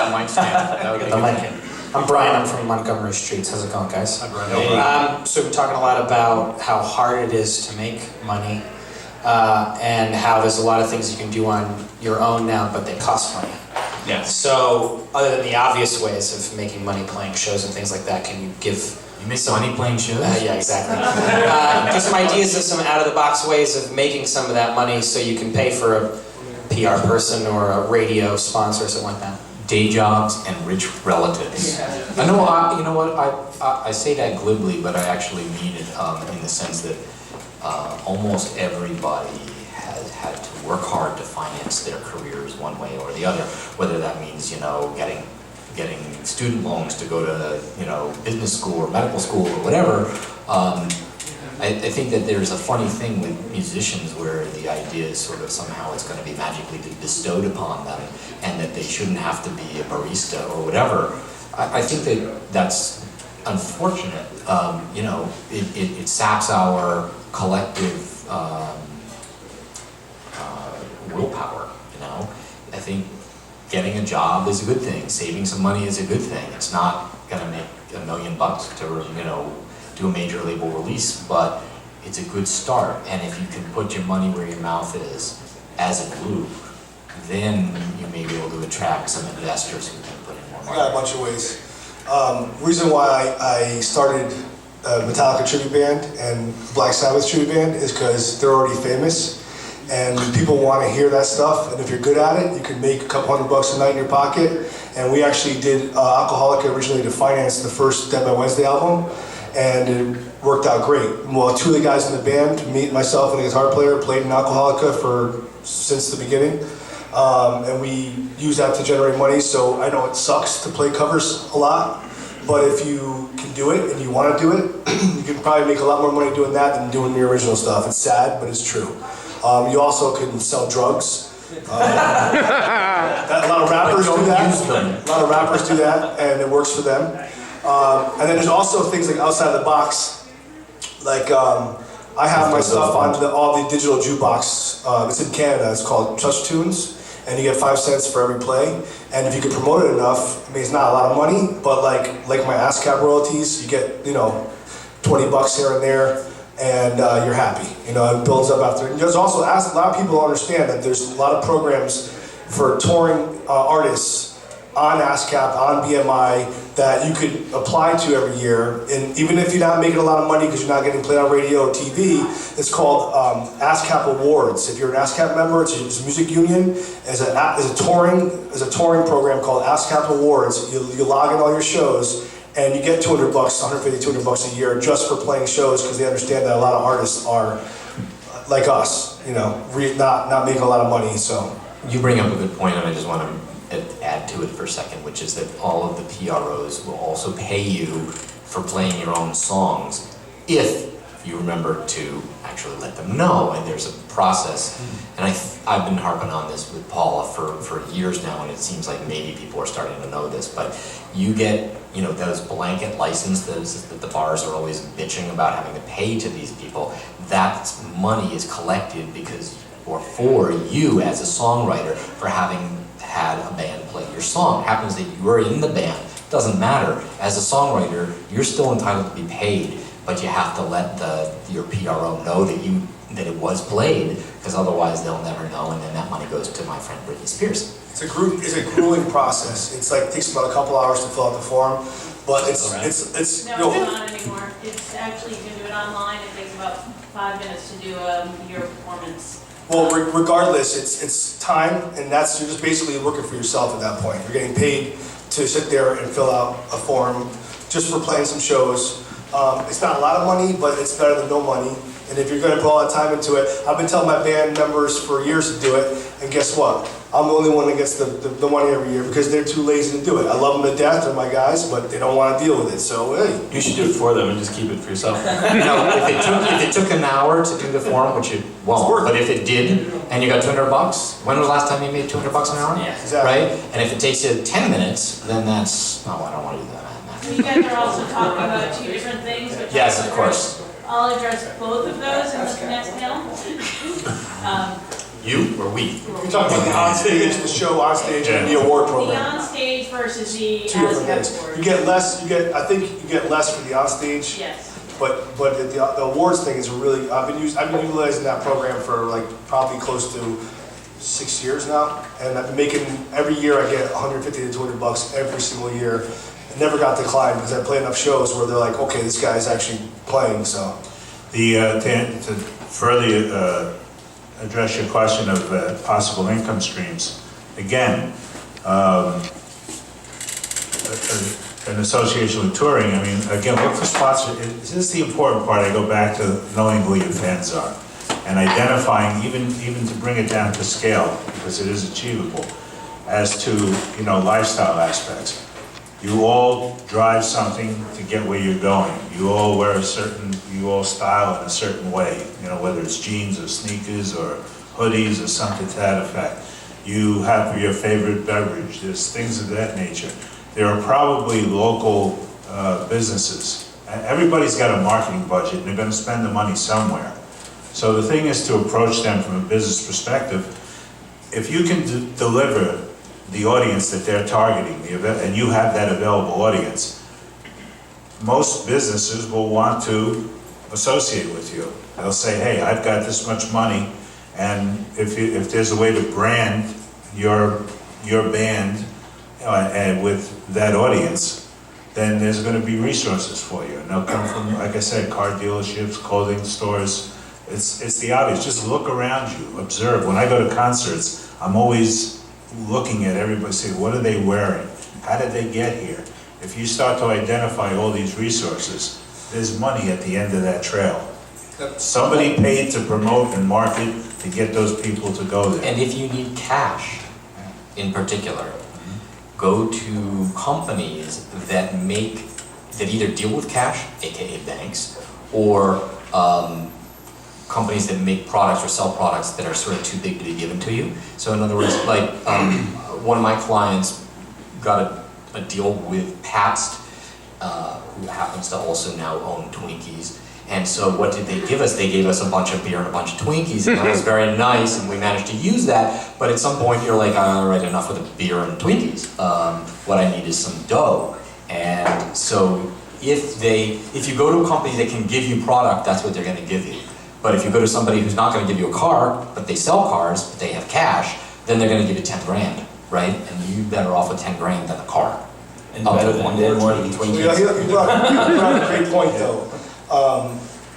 that mic stand. That would be The good. mic. I'm Brian, I'm from Montgomery Streets. How's it going, guys? Hi, Brian. So we're talking a lot about how hard it is to make money and how there's a lot of things you can do on your own now, but they cost money. Yes. So other than the obvious ways of making money playing shows and things like that, can you give... You make money playing shows? Yeah, exactly. Give some ideas of some out-of-the-box ways of making some of that money so you can pay for a PR person or a radio sponsor or something like that. Day jobs and rich relatives. I know. You know what? I say that glibly, but I actually mean it in the sense that almost everybody has had to work hard to finance their careers one way or the other. Whether that means getting student loans to go to business school or medical school or whatever. I think that there's a funny thing with musicians where the idea is sort of somehow it's going to be magically bestowed upon them and that they shouldn't have to be a barista or whatever. I think that that's unfortunate. It saps our collective willpower, I think getting a job is a good thing. Saving some money is a good thing. It's not going to make $1 million to, do a major label release, but it's a good start. And if you can put your money where your mouth is as a group, then you may be able to attract some investors who can put in more money. I got a bunch of ways. Reason why I started a Metallica tribute band and Black Sabbath tribute band is because they're already famous and people want to hear that stuff, and if you're good at it, you can make a couple $100 a night in your pocket. And we actually did Alcoholic originally to finance the first Dead by Wednesday album, and it worked out great. Well, two of the guys in the band, myself and the guitar player, played in Alcoholica since the beginning. And we use that to generate money, so I know it sucks to play covers a lot, but if you can do it and you want to do it, you can probably make a lot more money doing that than doing the original stuff. It's sad, but it's true. You also can sell drugs. A lot of rappers do that. A lot of rappers do that, and it works for them. And then there's also things like outside the box, like I have my stuff on all the digital jukebox. It's in Canada. It's called Touch Tunes, and you get 5 cents for every play. And if you can promote it enough, I mean, it's not a lot of money, but like my ASCAP royalties, you get $20 here and there, and you're happy. It builds up after. And there's also a lot of people don't understand that there's a lot of programs for touring artists on ASCAP, on BMI, that you could apply to every year. And even if you're not making a lot of money because you're not getting played on radio or TV, it's called ASCAP Awards. If you're an ASCAP member, it's a music union. As a touring program called ASCAP Awards. You log in all your shows, and you get $200, $150, $200 a year just for playing shows, because they understand that a lot of artists are like us, not making a lot of money. So you bring up a good point, and I just want to add to it for a second, which is that all of the PROs will also pay you for playing your own songs if you remember to actually let them know, and there's a process. And I've been harping on this with Paula for years now, and it seems like maybe people are starting to know this, but you get those blanket licenses that the bars are always bitching about having to pay to these people. That money is collected for you as a songwriter for having had a band play your song. It happens that you were in the band, doesn't matter. As a songwriter, you're still entitled to be paid, but you have to let your PRO know that it was played, because otherwise they'll never know, and then that money goes to my friend Britney Spears. It's a grueling process. It takes about a couple hours to fill out the form, but it's No, it's not anymore. It's actually, you can do it online. It takes about 5 minutes to do your performance. Well, regardless, it's time, and you're just basically working for yourself at that point. You're getting paid to sit there and fill out a form just for playing some shows. It's not a lot of money, but it's better than no money. And if you're going to put all that time into it, I've been telling my band members for years to do it, and guess what? I'm the only one that gets the money every year because they're too lazy to do it. I love them to death, they're my guys, but they don't want to deal with it, so hey. You should do it for them and just keep it for yourself. If it took an hour to do the form, which it won't, but if it did, and you got $200, when was the last time you made $200 an hour? Yeah. Exactly. Right? And if it takes you 10 minutes, then that's, I don't want to do that. You guys are also talking about two different things. Which Yes, of course. I'll address both of those in the next panel. You or we? You're talking about the onstage, the show onstage, and the award The program. onstage for versus the Two different ASCAP things. award. You get less. I think you get less for the onstage. Yes. But the awards thing is really, I've been utilizing that program for like probably close to 6 years now, and I've been making, every year I get 150 to 200 bucks every single year. I never got declined because I play enough shows where they're like, okay, this guy's actually playing, so. To further address your question of possible income streams, again, an association with touring, I mean, again, look for sponsors. This is the important part. I go back to knowing who your fans are and identifying, even to bring it down to scale, because it is achievable, as to, you know, lifestyle aspects. You all drive something to get where you're going. You all wear you all style in a certain way, you know, whether it's jeans or sneakers or hoodies or something to that effect. You have your favorite beverage. There's things of that nature. There are probably local businesses. Everybody's got a marketing budget and they're going to spend the money somewhere. So the thing is to approach them from a business perspective. If you can deliver the audience that they're targeting, and you have that available audience, most businesses will want to associate with you. They'll say, hey, I've got this much money, and if there's a way to brand your band and with that audience, then there's going to be resources for you. And they'll come from, like I said, car dealerships, clothing stores. It's the obvious. Just look around you, observe. When I go to concerts, I'm always looking at everybody, say, what are they wearing? How did they get here? If you start to identify all these resources, there's money at the end of that trail. Somebody paid to promote and market to get those people to go there. And if you need cash, in particular, go to companies that either deal with cash, aka banks, or companies that make products or sell products that are sort of too big to be given to you. So in other words, like one of my clients got a deal with Pabst, who happens to also now own Twinkies. And so what did they give us? They gave us a bunch of beer and a bunch of Twinkies, and that was very nice, and we managed to use that. But at some point you're like, all right, enough with the beer and Twinkies. What I need is some dough. And so if you go to a company that can give you product, that's what they're gonna give you. But if you go to somebody who's not going to give you a car, but they sell cars, but they have cash, then they're going to give you 10 grand, right? And you better off with 10 grand than a car. And better than more than You Twinkies. brought up a great point though.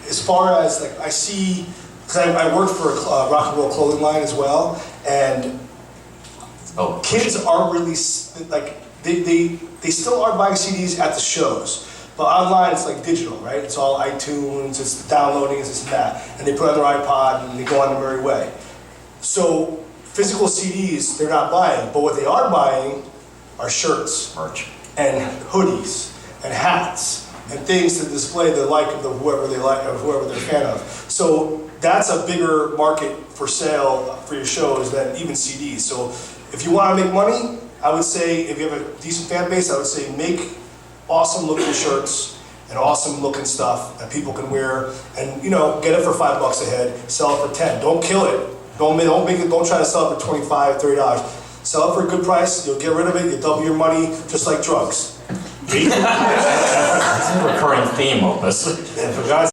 As far as like, I see, because I work for a rock and roll clothing line as well, and kids aren't really, like, they still are buying CDs at the shows. But online, it's like digital, right? It's all iTunes, it's downloading, it's this and that. And they put it on their iPod and they go on their merry way. So physical CDs, they're not buying. But what they are buying are shirts, merch, and hoodies, and hats, and things to display the like of whoever they like, or whoever they're a fan of. So that's a bigger market for sale for your shows than even CDs. So if you want to make money, I would say, if you have a decent fan base, I would say make awesome looking shirts and awesome looking stuff that people can wear, and you know, get it for $5 a head, sell it for 10. Don't kill it. Don't try to sell it for $25, $30. Sell it for a good price. You'll get rid of it. You double your money, just like drugs. It's a recurring theme, Opus. And for God's